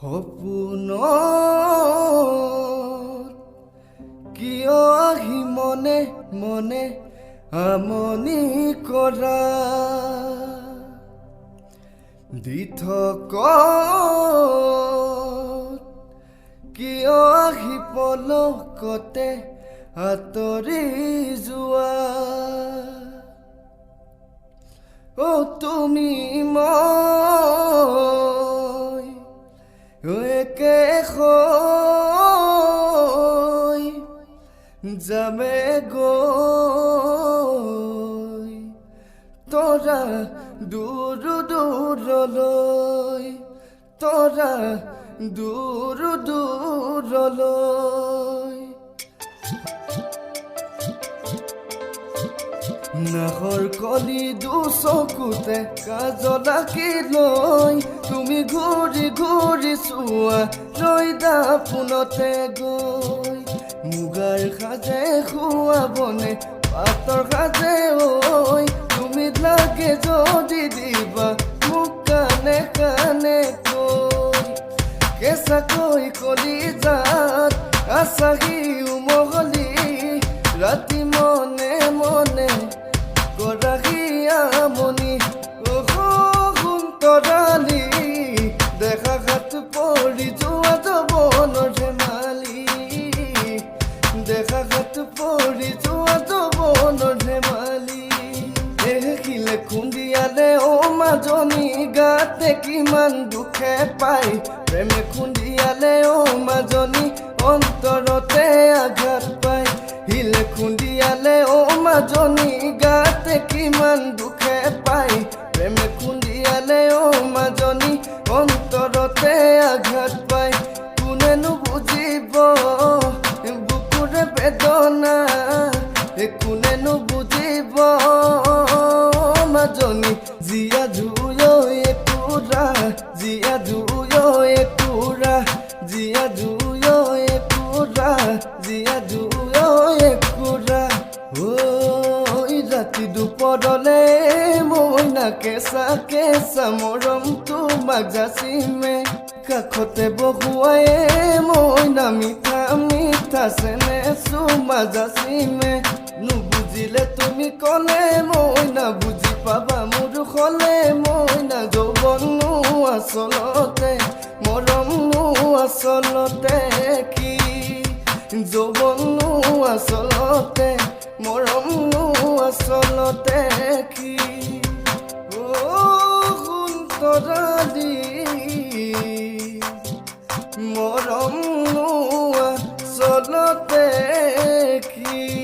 সপোনত কিয় আহি মনে মনে আমনি কৰা দিঠকত কিয় আহি পলকতে আঁতৰি যোৱা তুমি মই একে হৈ যামে গৈ তৰা দূৰ দূৰলৈ তৰা দূৰ দূৰলৈ নাহৰ কলি দুচকুতে কাজল আঁকি লৈ তুমি ঘূৰি ঘূৰি চোৱা ৰৈদা পোনতে গৈ মুগাৰ সাজে খুৱাবনে পাতৰ সাজে ঐ তুমি লাগে যদি দিবা মোক কানে কানে কৈ কেঁচাকৈ কলিজাত আছাহি উমহলি ৰাতি মনে মনে গৰাকীয়া মনি সুন্তৰালি দেখা ঘাট পৰি যোৱা যৌৱনৰ ধেমালি দেখা ঘাট পৰি যোৱা যৌৱনৰ ধেমালি দেখিলে খুন্দিয়ালে মাজনী গাতে কিমান দুখে পায় প্ৰেমে খুন্দিয়ালে মাজনী অন্তৰতে আঘাত পায় হিলে খুন্দিয়ালে মাজনী গাতে কিমান দুখে পায় প্ৰেমে খুন্দিয়ালে মাজনী অন্তৰতে আঘাত পায় কোনেনো বুজিব বুকুৰে বেদনা কোনেনো বুজিব মাজনী জীয়া জুয়ো একুৰা জীয়া জুয়ো একুৰা জীয়া জুয়ো একুৰা জীয়া জুয়ো একুৰা ৰাতি দুপৰলে মইনা কেঁচা কেঁচা মৰম তোমাক যাচিমে কাষতে বহুৱাই মইনা মিঠা মিঠা চেনে চুমা যাচিমে নুবুজিলে তুমি ক'লে মইনা বুজি পাবা মোৰ খলে মইনা যৌৱনো আচলতে মৰমনো আচলতে কি যৌৱনো আচলতে মৰমনো আচলতে কি সুন্তৰালি মৰমনো আচলতে কি